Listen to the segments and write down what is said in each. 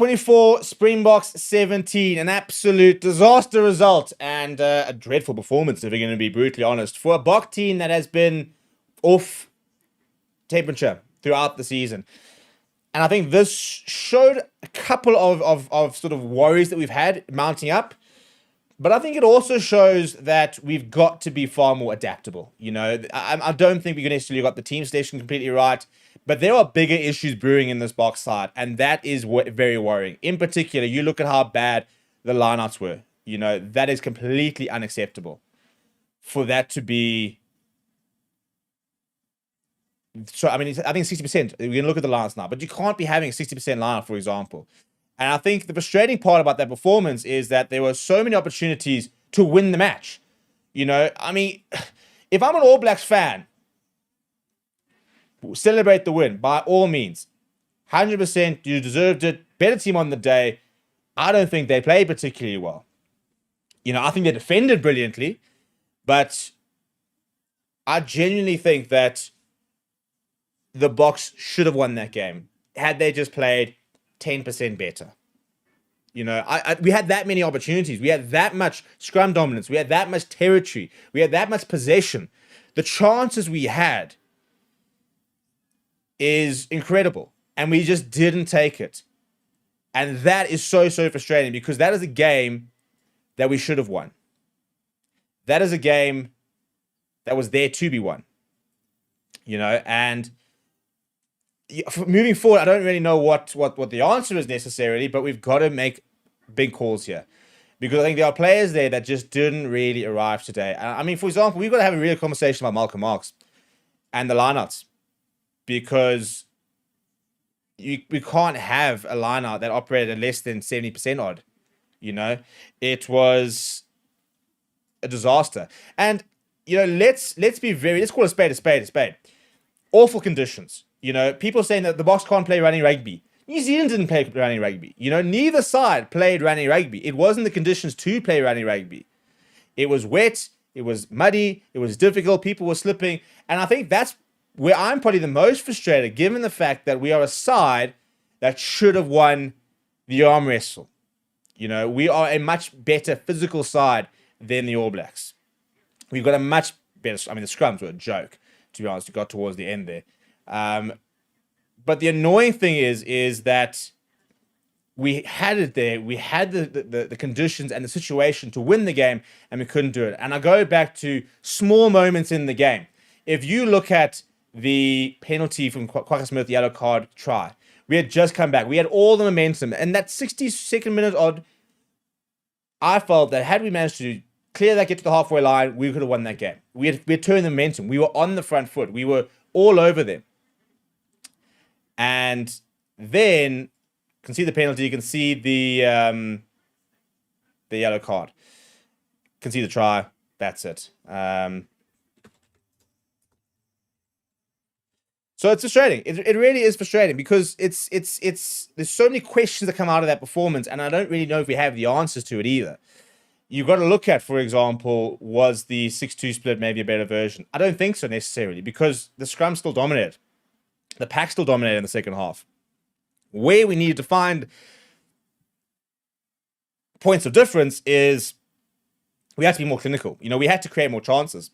24, Springboks 17. An absolute disaster result and a dreadful performance, if we're going to be brutally honest, for a Bok team that has been off temperature throughout the season. And I think this showed a couple of sort of worries that we've had mounting up. But I think it also shows that we've got to be far more adaptable. You know, I don't think we necessarily got the team selection completely right, but there are bigger issues brewing in this box side, and that is very worrying. In particular, you look at how bad the lineouts were. You know, that is completely unacceptable for that to be. So, I mean, I think 60%. We can look at the lineouts now, but you can't be having a 60% lineout, for example. And I think the frustrating part about that performance is that there were so many opportunities to win the match. You know, I mean, if I'm an All Blacks fan, celebrate the win by all means. 100%, you deserved it. Better team on the day. I don't think they played particularly well. You know, I think they defended brilliantly, but I genuinely think that the Boks should have won that game had they just played 10% better. You know, we had that many opportunities. We had that much scrum dominance. We had that much territory. We had that much possession. The chances we had is incredible. And we just didn't take it. And that is so frustrating because that is a game that we should have won. That is a game that was there to be won. You know, and moving forward, I don't really know what the answer is necessarily, but we've got to make big calls here. Because I think there are players there that just didn't really arrive today. I mean, for example, we've got to have a real conversation about Malcolm Marx and the lineouts. Because we can't have a lineout that operated at less than 70% odd. You know, it was a disaster. And, you know, let's call a spade a spade a spade. Awful conditions. You know, people saying that the Boks can't play running rugby. New Zealand didn't play running rugby. You know, neither side played running rugby. It wasn't the conditions to play running rugby. It was wet. It was muddy. It was difficult. People were slipping. And I think that's where I'm probably the most frustrated, given the fact that we are a side that should have won the arm wrestle. You know, we are a much better physical side than the All Blacks. We've got a much better... I mean, the scrums were a joke, to be honest. We got towards the end there. But the annoying thing is that we had it there. We had the conditions and the situation to win the game, and we couldn't do it. And I go back to small moments in the game. If you look at the penalty from Kwagga Smith, yellow card try, we had just come back. We had all the momentum. And that 62nd minute odd, I felt that had we managed to clear that, get to the halfway line, we could have won that game. We had turned the momentum. We were on the front foot. We were all over them. And then you can see the penalty. You can see the yellow card. You can see the try. That's it. So it's frustrating. It really is frustrating because it's there's so many questions that come out of that performance, and I don't really know if we have the answers to it either. You've got to look at, for example, was the 6-2 split maybe a better version? I don't think so necessarily because the scrum still dominated. The pack still dominated in the second half. Where we needed to find points of difference is we had to be more clinical. You know, we had to create more chances.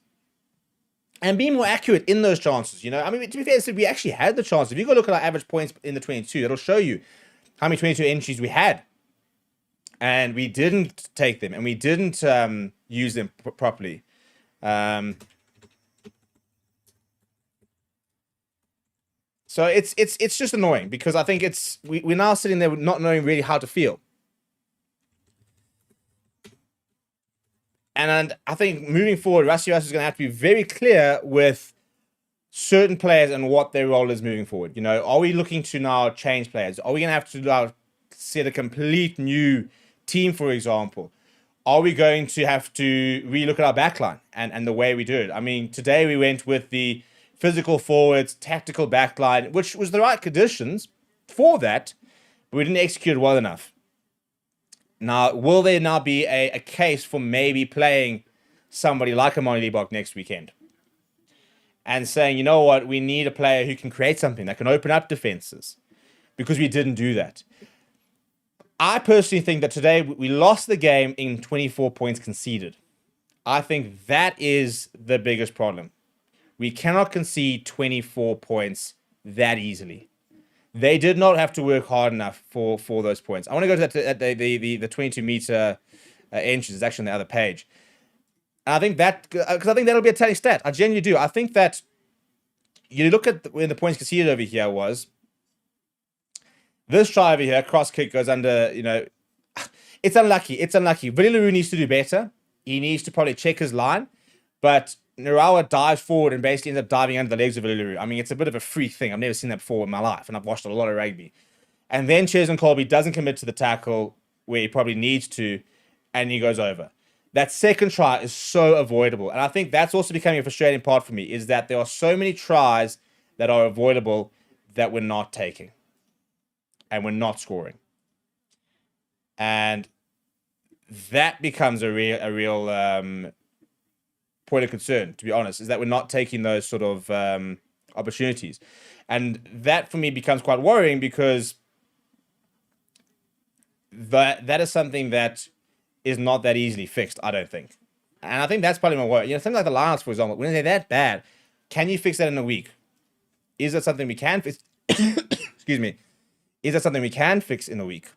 And be more accurate in those chances, you know. I mean, to be fair, we actually had the chance. If you go look at our average points in the 22, it'll show you how many 22 entries we had. And we didn't take them, and we didn't use them properly. So it's just annoying because I think we're now sitting there not knowing really how to feel. And I think moving forward, Rassie is going to have to be very clear with certain players and what their role is moving forward. You know, are we looking to now change players? Are we going to have to now set a complete new team, for example? Are we going to have to relook at our backline and the way we do it? I mean, today we went with the physical forwards, tactical backline, which was the right conditions for that, but we didn't execute it well enough. Now, will there now be a case for maybe playing somebody like a Monty Bok next weekend? And saying, you know what, we need a player who can create something that can open up defenses. Because we didn't do that. I personally think that today we lost the game in 24 points conceded. I think that is the biggest problem. We cannot concede 24 points that easily. They did not have to work hard enough for those points. I want to go to that the 22-meter inches. It's actually on the other page. And I think that, because I think that'll be a telling stat. I genuinely do. I think that you look at when the points conceded over here was this try over here, cross kick goes under, it's unlucky. It's unlucky. Villaroo needs to do better. He needs to probably check his line. But Narawa dives forward and basically ends up diving under the legs of Villaroo. I mean, it's a bit of a freak thing. I've never seen that before in my life, and I've watched a lot of rugby. And then Cheslin Kolbe doesn't commit to the tackle where he probably needs to, and he goes over. That second try is so avoidable. And I think that's also becoming a frustrating part for me, is that there are so many tries that are avoidable that we're not taking. And we're not scoring. And that becomes a real point of concern, to be honest, is that we're not taking those sort of opportunities. And that, for me, becomes quite worrying because that is something that is not that easily fixed, I don't think. And I think that's probably my worry. Something like the Lions, for example, when they're that bad, can you fix that in a week? Is that something we can fix? Excuse me. Is that something we can fix in a week?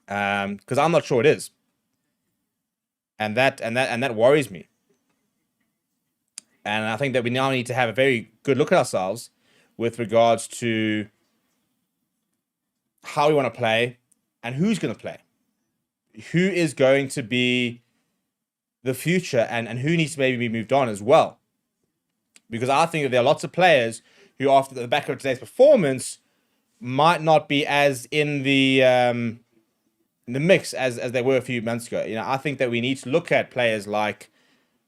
Because I'm not sure it is. And that worries me. And I think that we now need to have a very good look at ourselves with regards to how we want to play and who's going to play. Who is going to be the future and who needs to maybe be moved on as well. Because I think that there are lots of players who, after the back of today's performance, might not be as in the mix as they were a few months ago. I think that we need to look at players like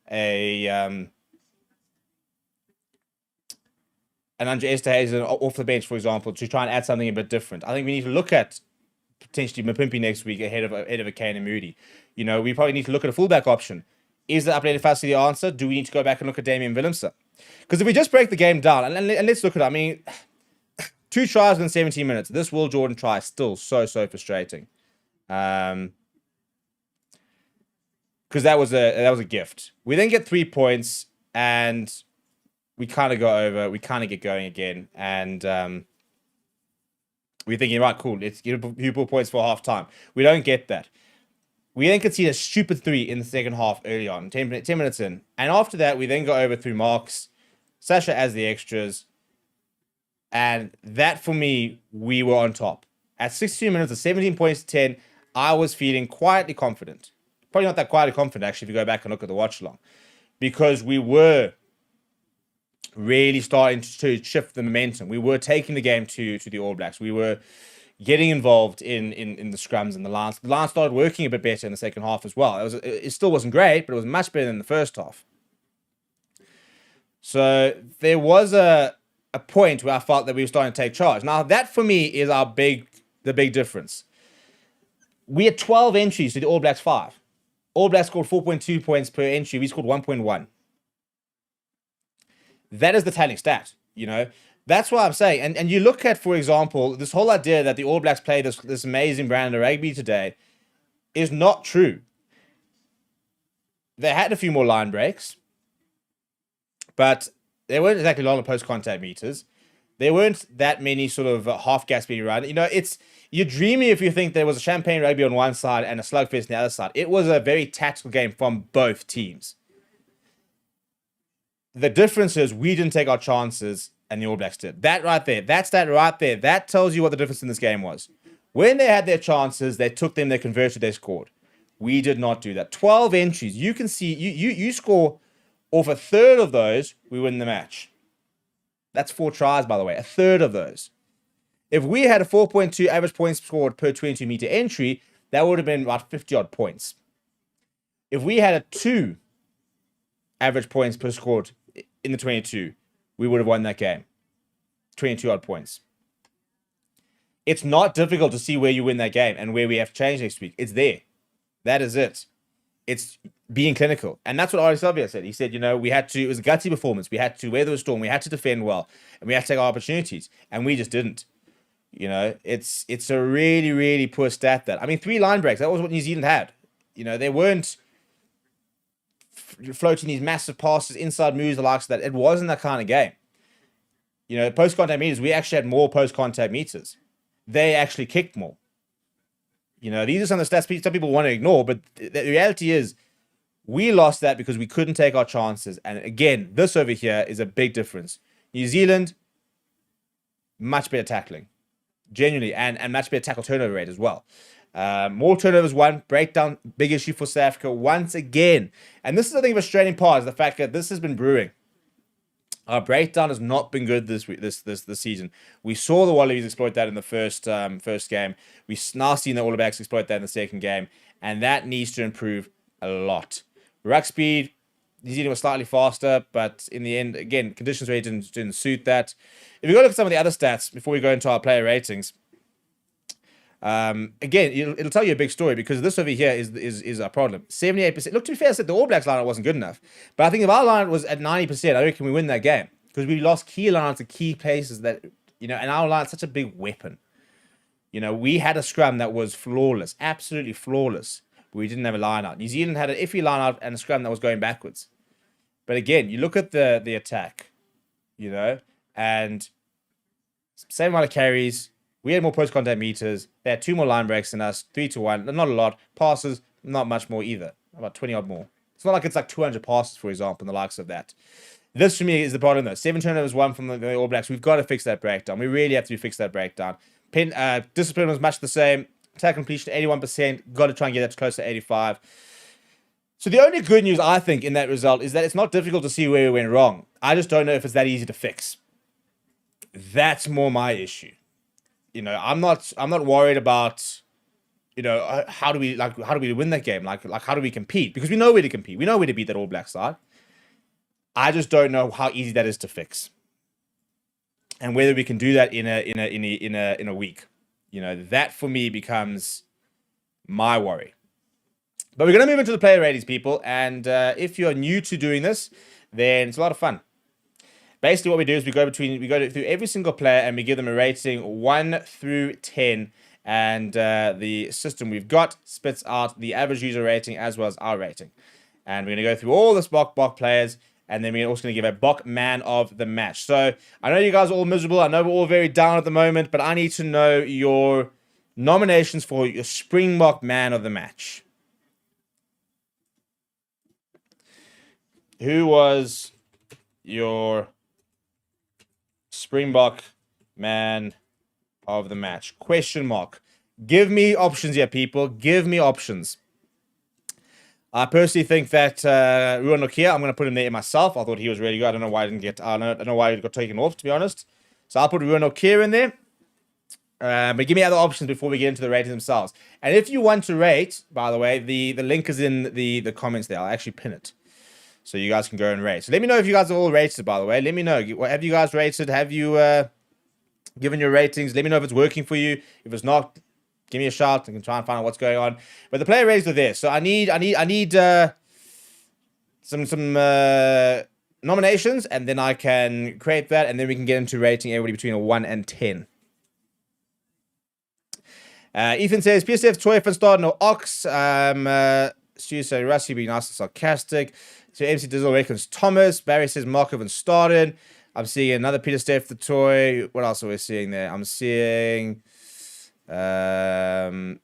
an Andre Esterhuizen off the bench, for example, to try and add something a bit different. I think we need to look at potentially Mapimpi next week ahead of a Kane and Moody. We probably need to look at a fullback option. Is the updated Fassi the answer? Do we need to go back and look at Damian Willemse? Because if we just break the game down, and let's look at it, I mean, 2 tries within 17 minutes. This Will Jordan try is still so frustrating. Because that was a gift. We then get 3 points, and we kind of go over. We kind of get going again, and we're thinking, right, cool, let's get a few more points for half time. We don't get that. We then concede a stupid 3 in the second half early on, 10 minutes in. And after that, we then go over through marks, Sasha as the extras. And that, for me, we were on top. At 62 minutes, of 17 points to 10, I was feeling quietly confident. Probably not that quietly confident, actually, if you go back and look at the watch-along. Because we were really starting to shift the momentum. We were taking the game to the All Blacks. We were getting involved in the scrums and the lines. The lines started working a bit better in the second half as well. It still wasn't great, but it was much better than the first half. So there was a point where I felt that we were starting to take charge. Now, that for me is the big difference. We had 12 entries to the All Blacks 5. All Blacks scored 4.2 points per entry. We scored 1.1. That is the telling stat, That's what I'm saying. And you look at, for example, this whole idea that the All Blacks play this amazing brand of rugby today is not true. They had a few more line breaks, but they weren't exactly long post-contact meters. There weren't that many sort of half gas being run. You're dreaming if you think there was a champagne rugby on one side and a slugfest on the other side. It was a very tactical game from both teams. The difference is we didn't take our chances and the All Blacks did. That right there, that tells you what the difference in this game was. When they had their chances, they took them, they converted, they scored. We did not do that. 12 entries. You can see, you score off a third of those, we win the match. That's 4 tries, by the way, a third of those. If we had a 4.2 average points scored per 22-meter entry, that would have been about 50-odd points. If we had a 2 average points per scored in the 22, we would have won that game. 22-odd points. It's not difficult to see where you win that game and where we have to change next week. It's there. That is it. It's being clinical. And that's what Ari Savia said. He said, we had to, it was a gutsy performance. We had to weather the storm. We had to defend well. And we had to take our opportunities. And we just didn't. You know, it's a really, really poor stat that. I mean, 3 line breaks. That was what New Zealand had. You know, they weren't floating these massive passes, inside moves, the likes of that. It wasn't that kind of game. You know, post-contact meters, we actually had more post-contact meters. They actually kicked more. You know, these are some of the stats some people want to ignore, but the reality is we lost that because we couldn't take our chances. And again, this over here is a big difference. New Zealand, much better tackling. Genuinely, and much better tackle turnover rate as well. More turnovers won, breakdown, big issue for South Africa once again. And this is, I think, a frustrating part, is the fact that this has been brewing. Our breakdown has not been good this season. We saw the Wallabies exploit that in the first game. We now seen the All Blacks exploit that in the second game, and that needs to improve a lot. Ruck speed, New Zealand was slightly faster, but in the end, again, conditions really didn't suit that. If we go look at some of the other stats before we go into our player ratings, again, it'll tell you a big story, because this over here is our problem. 78%. Look, to be fair, I said the All Blacks lineup wasn't good enough, but I think if our lineup was at 90%, I reckon we win that game, because we lost key lineouts to key places that, you know, and our line's such a big weapon. You know, we had a scrum that was flawless, absolutely flawless. We didn't have a lineout. New Zealand had an iffy lineout and a scrum that was going backwards. But again, you look at the attack, you know, and same amount of carries. We had more post-contact meters. They had 2 more line breaks than us, 3-1. Not a lot. Passes, not much more either. About 20 odd more. It's not like it's like 200 passes, for example, and the likes of that. This, for me, is the problem, though. 7 turnovers, 1 from the All Blacks. We've got to fix that breakdown. We really have to fix that breakdown. Discipline was much the same. Attack completion, 81%. Got to try and get that close to 85. So the only good news, I think, in that result is that it's not difficult to see where we went wrong. I just don't know if it's that easy to fix. That's more my issue. You know, I'm not worried about, you know, how do we win that game? Like how do we compete? Because we know where to compete. We know where to beat that All Black side. I just don't know how easy that is to fix, and whether we can do that in a week. You know, that for me becomes my worry. But we're going to move into the player ratings, people. And if you're new to doing this, then it's a lot of fun. Basically, what we do is we go through every single player and we give them a rating 1 through 10. And the system we've got spits out the average user rating as well as our rating. And we're going to go through all the Springbok players. And then we're also going to give a Bok man of the match. So I know you guys are all miserable. I know we're all very down at the moment. But I need to know your nominations for your Springbok man of the match. Who was your Springbok man of the match? Question mark. Give me options here, people. Give me options. I personally think that Ruan Nokia, I'm going to put him there myself. I thought he was really good. I don't know why he got taken off, to be honest. So I'll put Ruan Nokia in there. But give me other options before we get into the ratings themselves. And if you want to rate, by the way, the link is in the comments there. I'll actually pin it, so you guys can go and rate. So let me know if you guys are all rated, by the way. Let me know. Have you guys rated? Have you given your ratings? Let me know if it's working for you. If it's not, give me a shout. I can try and find out what's going on. But the player ratings are there. So I need some nominations, and then I can create that, and then we can get into rating everybody between a 1 and 10. Ethan says, PSF, Troy, Van Staden, or Ox. Stu says, Rusty being nice and sarcastic. So MC Dizzle reckons Thomas. Barry says Markov and Staden. I'm seeing another Peter Steph, the toy. What else are we seeing there? I'm seeing Barry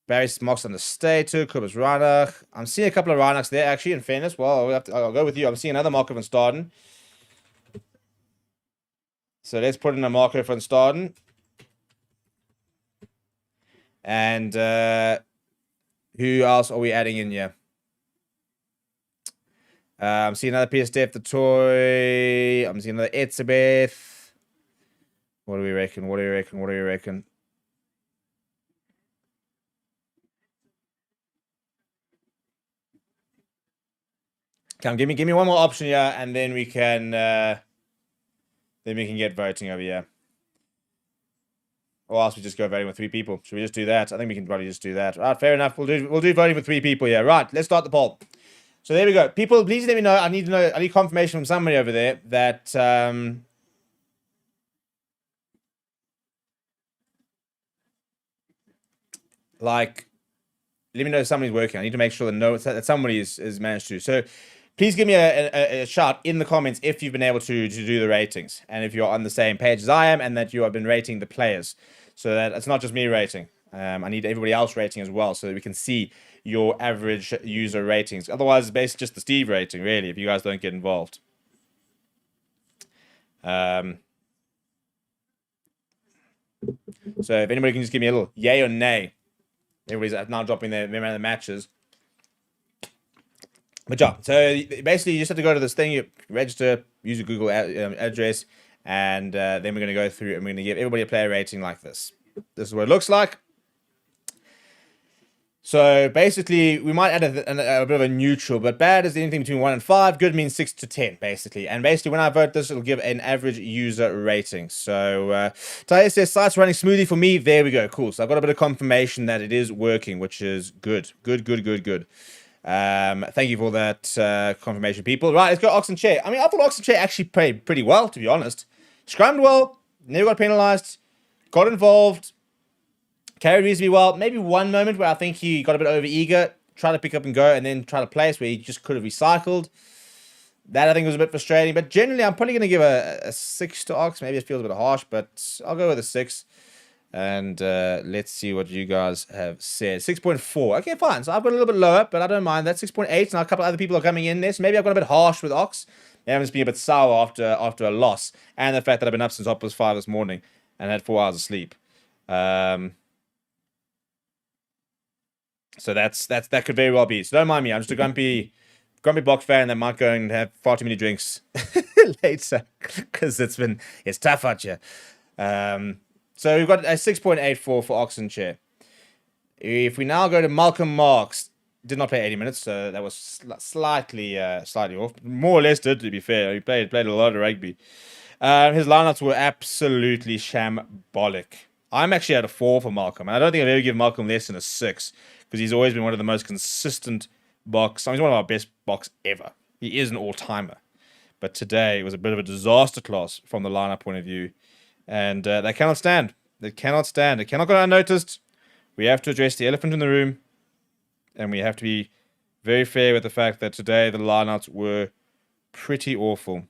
says Marks on the Stater. Kubas Reinach. I'm seeing a couple of Reinachs there, actually, in fairness. Well, I'll go with you. I'm seeing another Markov and Staden. So let's put in a Markov and Staden. And who else are we adding in here? I'm seeing another Peter Steph, the toy. I'm seeing another Etzebeth. What do we reckon? What do you reckon? What do you reckon? Come, give me one more option here, and then we can get voting over here. Or else we just go voting with 3 people. Should we just do that? I think we can probably just do that. All right, fair enough. We'll do voting with 3 people here. Right, let's start the poll. So there we go. People, please let me know. I need confirmation from somebody over there that like, let me know if somebody's working. I need to make sure that somebody is managed to. So please give me a shout in the comments if you've been able to do the ratings, and if you're on the same page as I am, and that you have been rating the players, so that it's not just me rating. I need everybody else rating as well, so that we can see your average user ratings. Otherwise, it's basically just the Steve rating, really, if you guys don't get involved. So if anybody can just give me a little yay or nay. Everybody's now dropping their around the matches. But yeah, so basically you just have to go to this thing, you register, use your Google address, and then we're going to go through and we're going to give everybody a player rating like this. This is what it looks like. So basically, we might add a bit of a neutral, but bad is anything between 1 and 5. Good means 6 to 10, basically. And basically, when I vote this, it'll give an average user rating. So, Taia says, site's running smoothly for me. There we go. Cool. So, I've got a bit of confirmation that it is working, which is good. Good. Thank you for that confirmation, people. Right, let's go Ox and Chair. I mean, I thought Ox and Chair actually played pretty well, to be honest. Scrummed well, never got penalised, got involved, carried reasonably well. Maybe one moment where I think he got a bit over eager, tried to pick up and go, and then try to place where he just could have recycled. That I think was a bit frustrating. But generally, I'm probably going to give a 6 to Ox. Maybe it feels a bit harsh, but I'll go with a 6. And let's see what you guys have said. 6.4. Okay, fine. So I've got a little bit lower, but I don't mind. That's 6.8. And a couple of other people are coming in there. So maybe I've got a bit harsh with Ox. Maybe I'm just being a bit sour after a loss. And the fact that I've been up since 5 this morning and had 4 hours of sleep. So that could very well be. So don't mind me. I'm just a grumpy Box fan that might go and have far too many drinks later because it's tough out here. So we've got a 6.84 for Ox and Chair. If we now go to Malcolm Marks, did not play 80 minutes, so that was slightly off. More or less did, to be fair. He played a lot of rugby. His lineups were absolutely shambolic. I'm actually at a 4 for Malcolm, and I don't think I've ever given Malcolm less than a 6 because he's always been one of the most consistent Boks. I mean, he's one of our best Boks ever. He is an all-timer. But today it was a bit of a disaster class from the lineup point of view. And they cannot stand. They cannot stand. It cannot go unnoticed. We have to address the elephant in the room. And we have to be very fair with the fact that today the lineouts were pretty awful.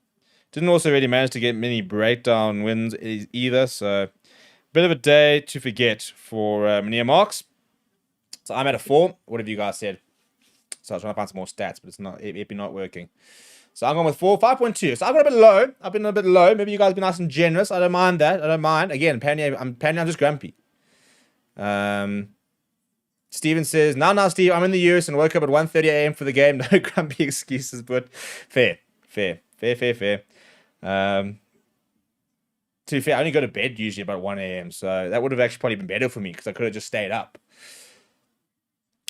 Didn't also really manage to get many breakdown wins either. So, bit of a day to forget for Mania Marks. So, I'm at a 4. What have you guys said? So, I was trying to find some more stats, but it's not working. So I'm going with 4, 5.2. So I've got a bit low. I've been a bit low. Maybe you guys be nice and generous. I don't mind that. I don't mind. Again, apparently I'm just grumpy. Steven says, now, Steve, I'm in the US and woke up at 1:30 a.m. for the game. No grumpy excuses, but fair. To be fair, I only go to bed usually about 1 a.m. So that would have actually probably been better for me because I could have just stayed up.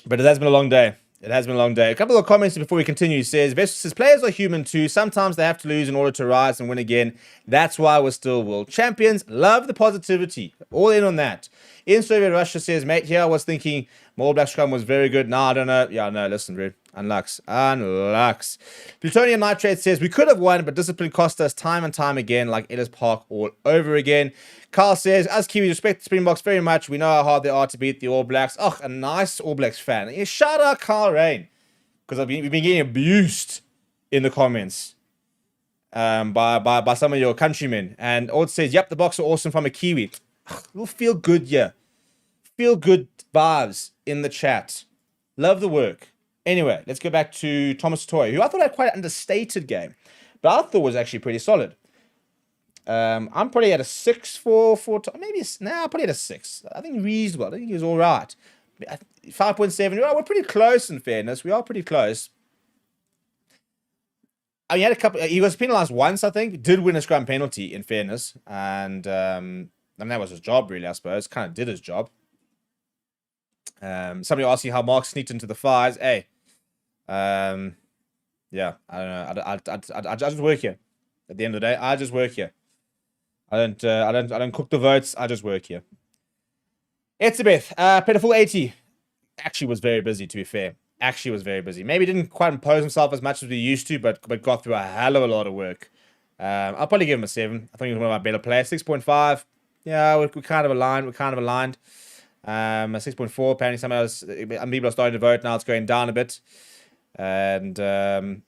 But it has been a long day. A couple of comments before we continue. Says players are human too. Sometimes they have to lose in order to rise and win again. That's why we're still world champions. Love the positivity. All in on that. In Soviet Russia says, mate, here I was thinking my All Black scrum was very good. Nah, I don't know. Yeah, no, listen, dude. Unlux. Plutonium Nitrate says, we could have won, but discipline cost us time and time again, like Ellis Park all over again. Carl says, as Kiwis, respect the Springboks very much. We know how hard they are to beat the All Blacks. Oh, a nice All Blacks fan. Yeah, shout out Carl Rain. Because we've been getting abused in the comments by some of your countrymen. And Odd says, yep, the Boks are awesome from a Kiwi. We'll feel good, yeah. Feel good vibes in the chat. Love the work. Anyway, let's go back to Thomas Toy, who I thought had quite an understated game, but I thought was actually pretty solid. I'm probably at a 6 for maybe probably at a 6. I think reasonable. I think he was all right. 5.7. Well, we're pretty close. In fairness, we are pretty close. I mean, he had a couple. He was penalised once, I think. Did win a scrum penalty. In fairness, and I mean that was his job, really. I suppose kind of did his job. Somebody asking how Mark sneaked into the fires. Hey, yeah, I don't know. I just work here. At the end of the day, I just work here. I don't cook the votes. I just work here. Etzebeth, played a full 80. Actually was very busy, to be fair. Actually was very busy. Maybe didn't quite impose himself as much as we used to, but got through a hell of a lot of work. I'll probably give him a 7. I think he was one of my better players. 6.5. Yeah, we're kind of aligned. 6.4. Apparently, some else, people are starting to vote now. It's going down a bit. And DD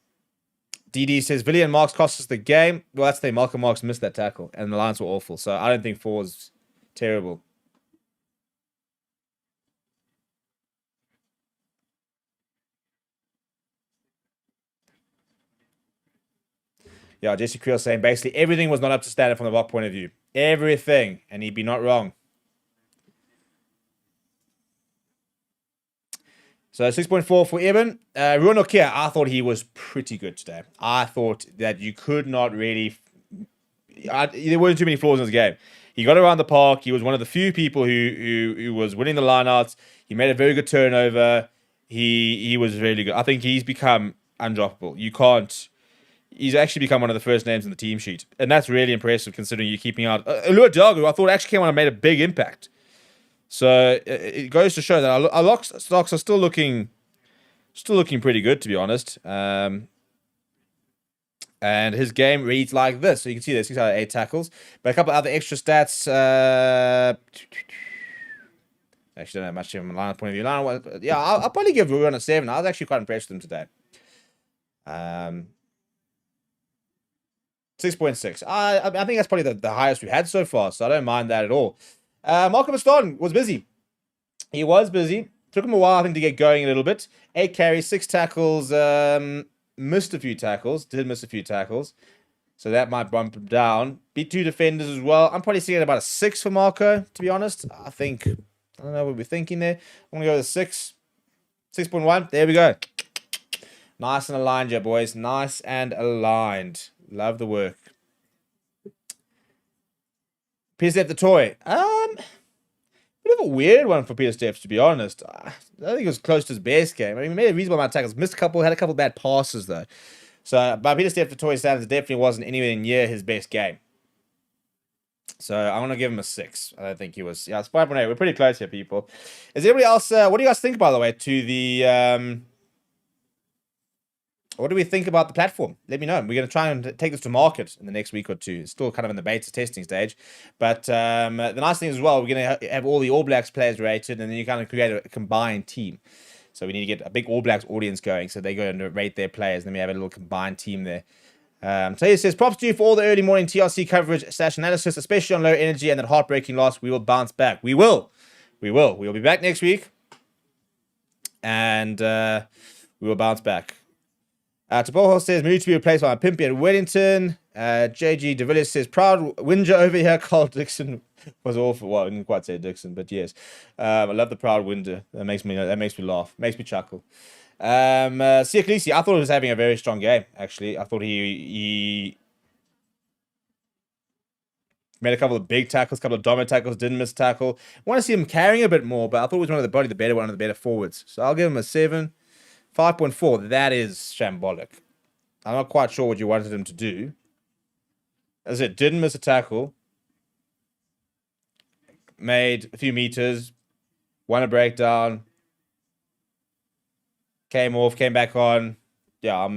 says Villian Marks cost us the game. Well, that's the thing. Malcolm Marks missed that tackle, and the Lions were awful. So I don't think 4 is terrible. Yeah, Jesse Creel saying basically everything was not up to standard from the Rock point of view. Everything. And he'd be not wrong. So 6.4 for Eben. Ruan Okia, I thought he was pretty good today. I thought that you could not really... there weren't too many flaws in his game. He got around the park. He was one of the few people who was winning the lineouts. He made a very good turnover. He was really good. I think he's become undroppable. You can't... He's actually become one of the first names in the team sheet. And that's really impressive considering you're keeping out... Alua Diago, I thought actually came on and made a big impact. So it goes to show that our stocks are still looking pretty good, to be honest. And his game reads like this. So you can see there's 6 out of 8 tackles. But a couple of other extra stats. Actually, don't have much from a line point of view. Yeah, I'll probably give Ruan a 7. I was actually quite impressed with him today. 6.6. I think that's probably the highest we've had so far, so I don't mind that at all. Malcolm Aston was busy. He was busy. Took him a while, I think, to get going a little bit. 8 carries, 6 tackles, missed a few tackles, did miss a few tackles. So that might bump him down. Beat 2 defenders as well. I'm probably seeing about a 6 for Marco, to be honest. I don't know what we're thinking there. I'm going to go with a 6. 6.1. There we go. Nice and aligned, yeah, boys. Nice and aligned. Love the work. Peter Steph the toy. Bit of a weird one for Peter Steph, to be honest. I don't think it was close to his best game. I mean, he made a reasonable amount of tackles. Missed a couple, had a couple bad passes, though. So, by Peter Steph the toy standards, it definitely wasn't anywhere near his best game. So, I'm going to give him a 6. I don't think he was... Yeah, it's 5.8. We're pretty close here, people. Is anybody else... what do you guys think, by the way, to the... What do we think about the platform? Let me know. We're going to try and take this to market in the next week or two. It's still kind of in the beta testing stage. But the nice thing as well, we're going to have all the All Blacks players rated, and then you kind of create a combined team. So we need to get a big All Blacks audience going, so they go and rate their players, and then we have a little combined team there. So he says, props to you for all the early morning TRC coverage / analysis, especially on low energy and that heartbreaking loss. We will bounce back. We will. We will. We will be back next week. And we will bounce back. Taboho says, moved to be replaced by Pimpy at Wellington. JG De Villiers says, proud Winger over here. Carl Dixon was awful. Well, I didn't quite say Dixon, but yes. I love the proud Winger. That makes me laugh. Makes me chuckle. Siaklisi, I thought he was having a very strong game, actually. I thought he made a couple of big tackles, a couple of dominant tackles, didn't miss tackle. I want to see him carrying a bit more, but I thought he was one of the better forwards. So I'll give him a 7. 5.4, that is shambolic. I'm not quite sure what you wanted him to do. As I said, didn't miss a tackle. Made a few meters. Won a breakdown. Came off, came back on. Yeah,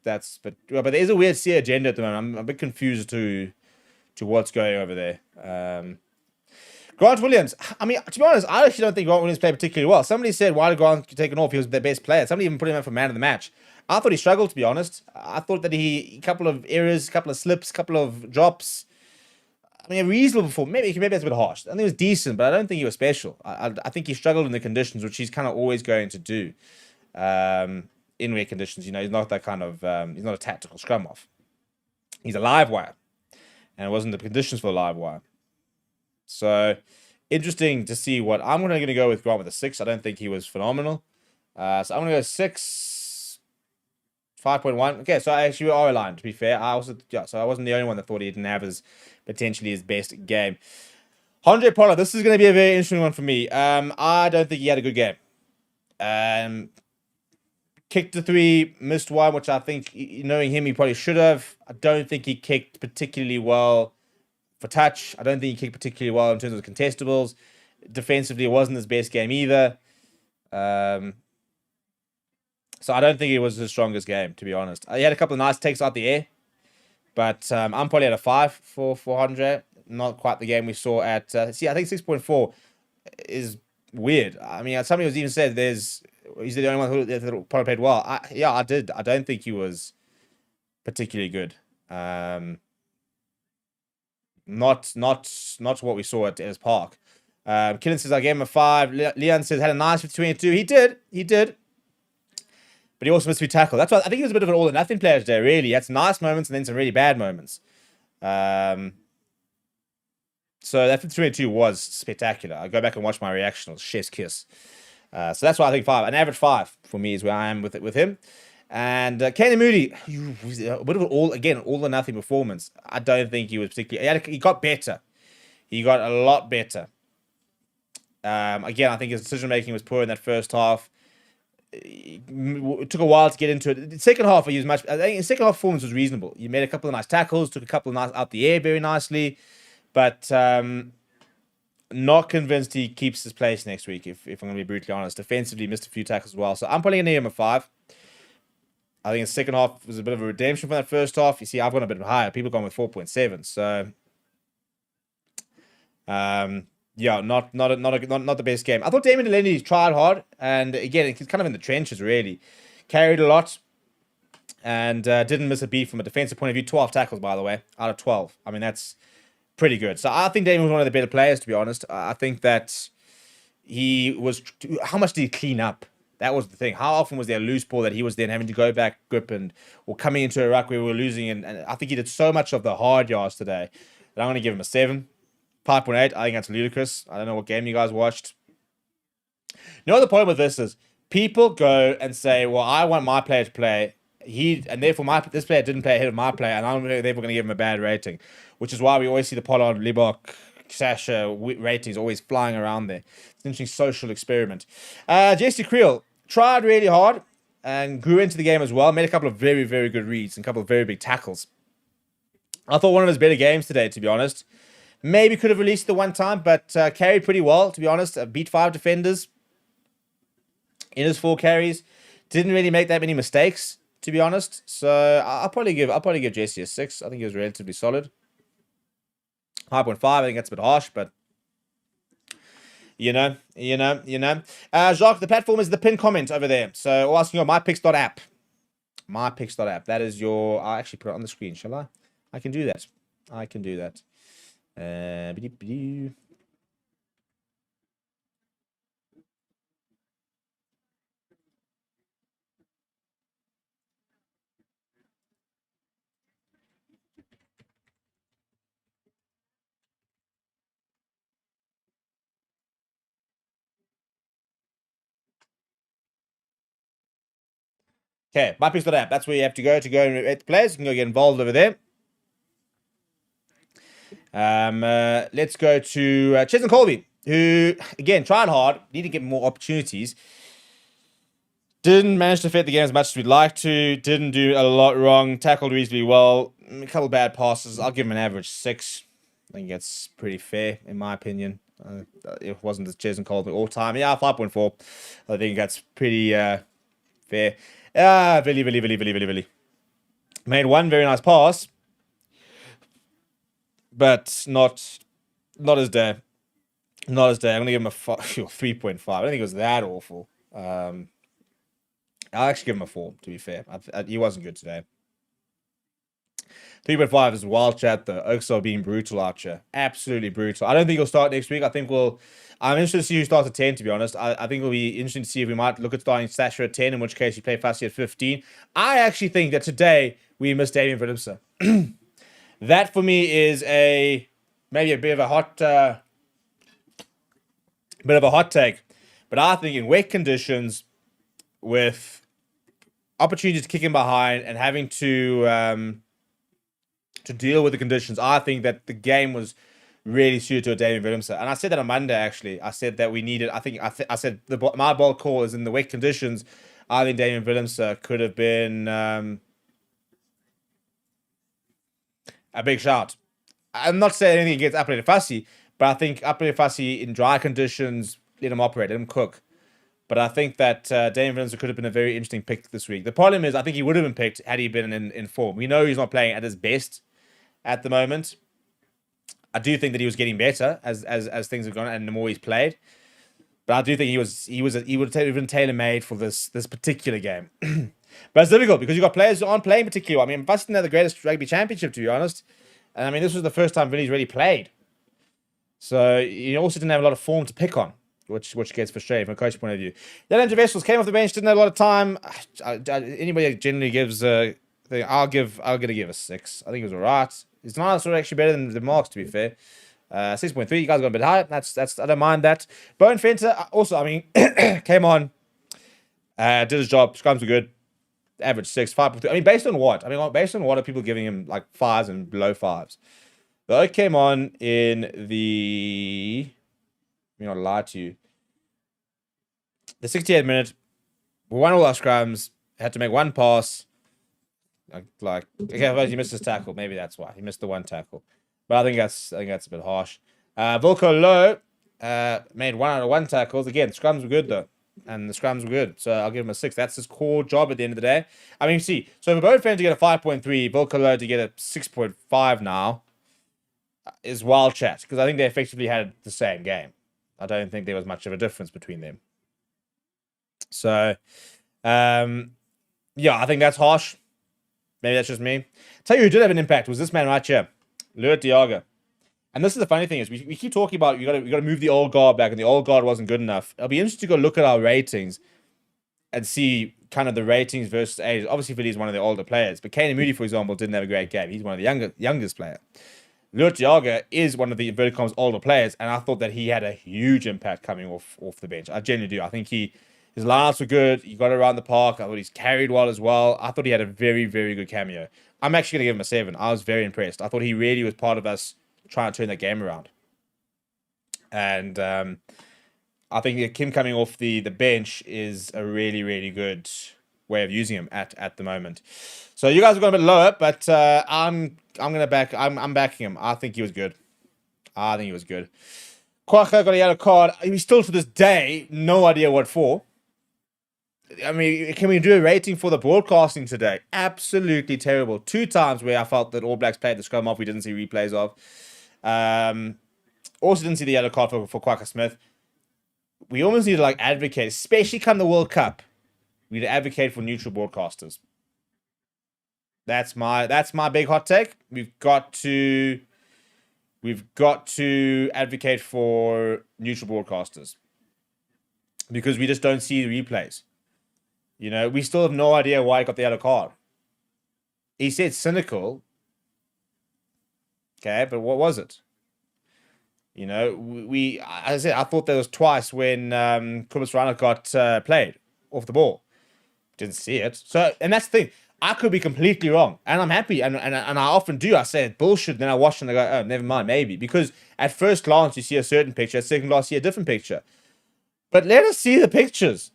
that's... But there's a weird C agenda at the moment. I'm a bit confused to what's going over there. Grant Williams, I mean, to be honest, I actually don't think Grant Williams played particularly well. Somebody said, why did Grant get taken off? He was their best player. Somebody even put him in for man of the match. I thought he struggled, to be honest. I thought that a couple of errors, a couple of slips, a couple of drops. I mean, a reasonable performance. Maybe that's a bit harsh. I think it was decent, but I don't think he was special. I think he struggled in the conditions, which he's kind of always going to do. In rare conditions, he's not that kind of, he's not a tactical scrum off. He's a live wire. And it wasn't the conditions for a live wire. So, interesting to see what... I'm going to go with Grant with a 6. I don't think he was phenomenal. So, I'm going to go 6. 5.1. Okay, so we are aligned, to be fair. So I wasn't the only one that thought he didn't have potentially his best game. Andre Pollard, this is going to be a very interesting one for me. I don't think he had a good game. Kicked the 3, missed 1, which I think, knowing him, he probably should have. I don't think he kicked particularly well for touch. I don't think he kicked particularly well in terms of contestables. Defensively, it wasn't his best game either. So I don't think it was his strongest game, to be honest. He had a couple of nice takes out the air, but I'm probably at a 5 for 400. Not quite the game we saw at... I think 6.4. is weird. I mean, somebody was even said he's the only one who probably played well. I did. I don't think he was particularly good. Not what we saw at Ellis Park. Killen says I gave him a 5. Leon says had a nice 22. He did. But he also missed 3 tackles. That's why I think he was a bit of an all or nothing player today, really. He had some nice moments and then some really bad moments. So that 22 was spectacular. I go back and watch my reaction. It was chef's kiss. So that's why I think 5. An average 5 for me is where I am with him. And Kane Moody, a bit of an all or nothing performance. I don't think he was particularly. He got better. He got a lot better. Again, I think his decision making was poor in that first half. It took a while to get into it. The second half, he was much. I think his second half performance was reasonable. He made a couple of nice tackles, took a couple of nice out the air very nicely, but not convinced he keeps his place next week. If I'm going to be brutally honest, defensively missed a few tackles as well. So I'm putting him a 5. I think his second half was a bit of a redemption from that first half. You see, I've gone a bit higher. People gone with 4.7. So, yeah, not the best game. I thought Damien Delaney tried hard, and again, he's kind of in the trenches really. Carried a lot, and didn't miss a beat from a defensive point of view. 12 tackles, by the way, out of 12. I mean, that's pretty good. So I think Damien was one of the better players, to be honest. I think that he was. How much did he clean up? That was the thing. How often was there a loose ball that he was then having to go back, grip, or coming into a ruck where we were losing? And I think he did so much of the hard yards today that I'm going to give him a 7. 5.8. I think that's ludicrous. I don't know what game you guys watched. You know what the point with this is? People go and say, well, I want my player to play. And therefore this player didn't play ahead of my player, and I'm therefore going to give him a bad rating. Which is why we always see the Pollard, Libok, Sasha ratings always flying around there. It's an interesting social experiment. Jesse Creel tried really hard and grew into the game as well. Made a couple of very, very good reads and a couple of very big tackles. I thought one of his better games today, to be honest. Maybe could have released the one time, but carried pretty well, to be honest. Beat 5 defenders in his 4 carries. Didn't really make that many mistakes, to be honest. So I'll probably give Jesse a 6. I think he was relatively solid. 5.5. I think that's a bit harsh, but you know. Jacques, the platform is the pin comment over there. So we're asking your mypicks.app. Mypicks.app. That is your. I'll actually put it on the screen, shall I? I can do that. Okay, mypicks.app. That's where you have to go and rate the players. You can go get involved over there. Let's go to Chesney Colby, who, again, tried hard, needed to get more opportunities. Didn't manage to fit the game as much as we'd like to. Didn't do a lot wrong. Tackled reasonably well. A couple bad passes. I'll give him an average 6. I think that's pretty fair, in my opinion. It wasn't the Chesney Colby all time. Yeah, 5.4. I think that's pretty fair. Billy. Made one very nice pass, but not his day. Not his day. I'm going to give him a 3.5. I don't think it was that awful. I'll actually give him a 4, to be fair. He wasn't good today. 3.5 is wild chat, though. Oaks are being brutal out here. Absolutely brutal. I don't think he'll start next week. I'm interested to see who starts at 10, to be honest. I think it'll be interesting to see if we might look at starting Sasha at 10, in which case you play Fassi at 15. I actually think that today we missed Damien Willemse. That, for me, is maybe a bit of a hot take. But I think in wet conditions, with opportunities to kick him behind and having to deal with the conditions, I think that the game was really suited to a Damien Willemse. And I said that on Monday, actually. I said that we needed, I said my bold call is in the wet conditions. I think Damien Willemse could have been a big shout. I'm not saying anything against Appalachian Fassi, but I think Appalachian Fassi in dry conditions, let him operate, let him cook. But I think that Damien Willemse could have been a very interesting pick this week. The problem is, I think he would have been picked had he been in form. We know he's not playing at his best at the moment. I do think that he was getting better as things have gone and the more he's played. But I do think he would have been tailor made for this particular game. But it's difficult because you've got players who aren't playing particularly well. I mean, Bus didn't have the greatest rugby championship, to be honest. And I mean, this was the first time Vinny's really played. So he also didn't have a lot of form to pick on, which gets frustrating from a coach point of view. Then Andrew Vessels came off the bench, didn't have a lot of time. Anybody that generally gives a thing, I'll give a 6. I think it was alright. His lines were actually better than the marks, to be fair. 6.3. You guys got a bit higher. That's I don't mind that. Bowen Fenter also, I mean, came on, did his job. Scrums were good. Average 6, 5.3. I mean, based on what? Based on what are people giving him like 5s and below 5s? The Oak came on in the. Let me not lie to you. The 68th minute, we won all our scrums. Had to make one pass. Okay, he missed his tackle. Maybe that's why he missed the one tackle. But I think that's a bit harsh. Volko Low made 1 out of 1 tackles. Again, scrums were good though. And the scrums were good. So I'll give him a 6. That's his core job at the end of the day. I mean, see, so for both fans to get a 5.3, Volko Low to get a 6.5 now is wild chat. Because I think they effectively had the same game. I don't think there was much of a difference between them. So, yeah, I think that's harsh. Maybe that's just me. Tell you who did have an impact was this man right here, Luat Diaga. And this is the funny thing is we keep talking about we got to move the old guard back, and the old guard wasn't good enough. It'll be interesting to go look at our ratings and see kind of the ratings versus age. Obviously, Philly's one of the older players, but Kane Moody, for example, didn't have a great game. He's one of the youngest player. Luat Diaga is one of the Verticom's older players, and I thought that he had a huge impact coming off the bench. I genuinely do. I think his lineups were good. He got around the park. I thought he's carried well as well. I thought he had a very, very good cameo. I'm actually going to give him a 7. I was very impressed. I thought he really was part of us trying to turn the game around. And I think him coming off the bench is a really, really good way of using him at the moment. So you guys are going a bit lower, but I'm backing him. I think he was good. Kwaka got a yellow card. We still to this day no idea what for. I mean, can we do a rating for the broadcasting today? Absolutely terrible. 2 times where I felt that All Blacks played the scrum off. We didn't see replays of. Also didn't see the yellow card for Kwaka Smith. We almost need to advocate, especially come the World Cup. We need to advocate for neutral broadcasters. That's my big hot take. We've got to advocate for neutral broadcasters because we just don't see the replays. You know, we still have no idea why he got the yellow card. He said cynical. Okay, but what was it? You know, as I said, I thought there was twice when Kobus Reinach got played off the ball. Didn't see it. So, and that's the thing. I could be completely wrong, and I'm happy, and I often do. I say bullshit, then I watch and I go, oh, never mind, maybe. Because at first glance, you see a certain picture, at second glance, you see a different picture. But let us see the pictures.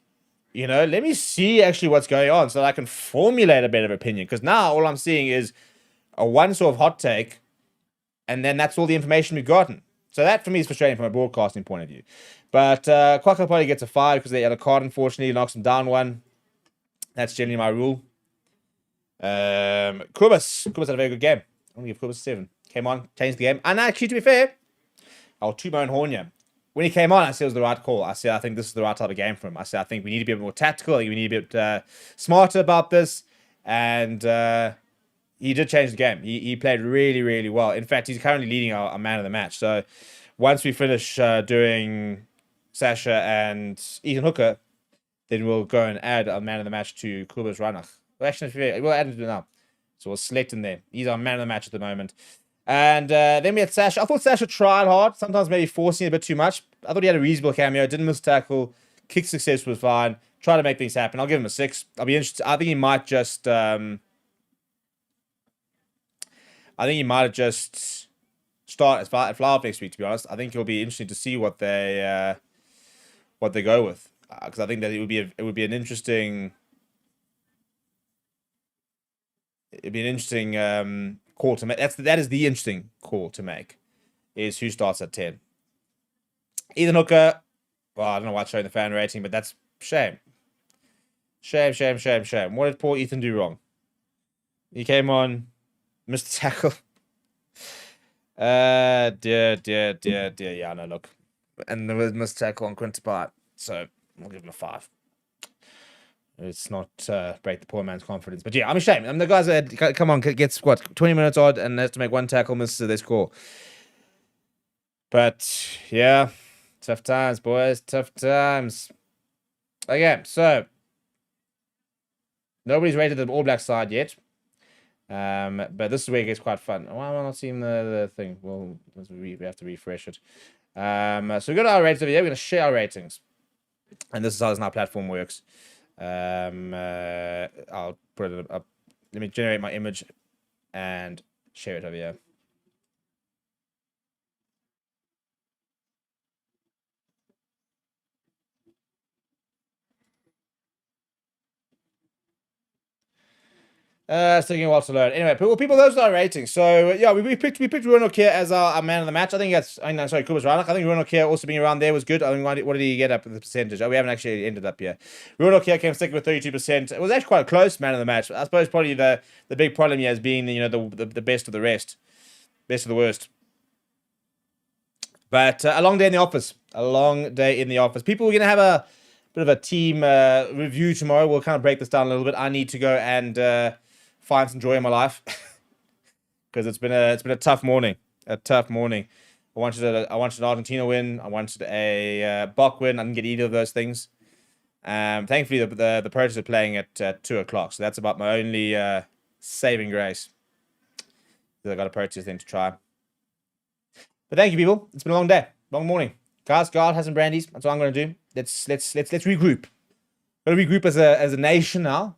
You know, let me see actually what's going on so that I can formulate a better opinion. Because now all I'm seeing is a one sort of hot take, and then that's all the information we've gotten. So that, for me, is frustrating from a broadcasting point of view. But Kwaka probably gets a 5 because they had a card, unfortunately, knocks him down 1. That's generally my rule. Kubus had a very good game. I'm going to give Kubus a 7. Came on, changed the game. And actually, to be fair, I'll toot my own horn here. When he came on, I said it was the right call. I said, I think this is the right type of game for him. I said, I think we need to be a bit more tactical. I think we need to be a bit smarter about this. And he did change the game. He played really, really well. In fact, he's currently leading our man of the match. So once we finish doing Sasha and Ethan Hooker, then we'll go and add a man of the match to Kobus Reinach. Well, actually, we'll add it now. So we'll select him there. He's our man of the match at the moment. And then we had Sasha. I thought Sasha tried hard. Sometimes maybe forcing it a bit too much. I thought he had a reasonable cameo. Didn't miss tackle. Kick success was fine. Try to make things happen. I'll give him a 6. I'll be interested. I think he might just... I think he might have just start at Flower next week, to be honest. I think it'll be interesting to see what they go with. Because I think that it would be an interesting... It'd be an interesting call to make. That is the interesting call to make, is who starts at 10. Ethan Hooker, well, I don't know why it's showing the fan rating, but that's shame. Shame. What did poor Ethan do wrong? He came on, missed the tackle. Dear. Yeah, no, look. And there was missed tackle on Quinton Pye. So I'll give him a 5. It's not break the poor man's confidence. But yeah, I'm ashamed. The guys that, come on, gets what, 20 minutes odd and has to make 1 tackle, misses their score. But yeah, tough times, boys. Tough times. Okay, so nobody's rated the All Black side yet. But this is where it gets quite fun. Why am I not seeing the thing? Well, we have to refresh it. So we've got our ratings over here. We're going to share our ratings. And this is how our platform works. I'll put it up. Let me generate my image and share it over here. It's taking a while to load. Anyway, people, those are our ratings. So yeah, we picked Ronald here as our man of the match. I think that's. Sorry, Kubas Reinach. I think Ronald here also being around there was good. I mean, what did he get up with the percentage? Oh, we haven't actually ended up here. Ronald here came second with 32%. It was actually quite a close man of the match. I suppose probably the big problem here has been the best of the rest, best of the worst. But a long day in the office. A long day in the office. People, we're gonna have a bit of a team review tomorrow. We'll kind of break this down a little bit. I need to go and find some joy in my life because it's been a tough morning. A tough morning. I wanted an Argentina win. I wanted a Bok win. I didn't get either of those things. Thankfully, the Proteas are playing at 2:00, so that's about my only saving grace. I got a Proteas thing to try. But thank you, people. It's been a long day, long morning. Guys, go out, have some brandies. That's what I'm gonna do. Let's regroup. We're gonna regroup as a nation now.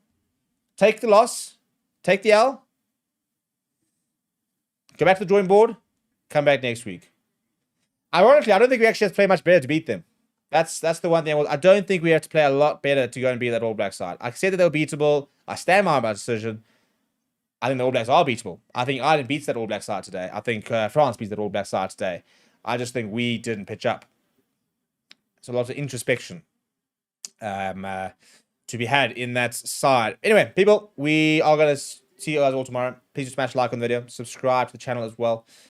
Take the loss. Take the L. Go back to the drawing board. Come back next week. Ironically, I don't think we actually have to play much better to beat them. That's the one thing. I don't think we have to play a lot better to go and beat that All Black side. I said that they were beatable. I stand by my decision. I think the All Blacks are beatable. I think Ireland beats that All Black side today. I think France beats that All Black side today. I just think we didn't pitch up. So a lot of introspection to be had in that side. Anyway, people, we are going to see you guys all tomorrow. Please just smash like on the video. Subscribe to the channel as well.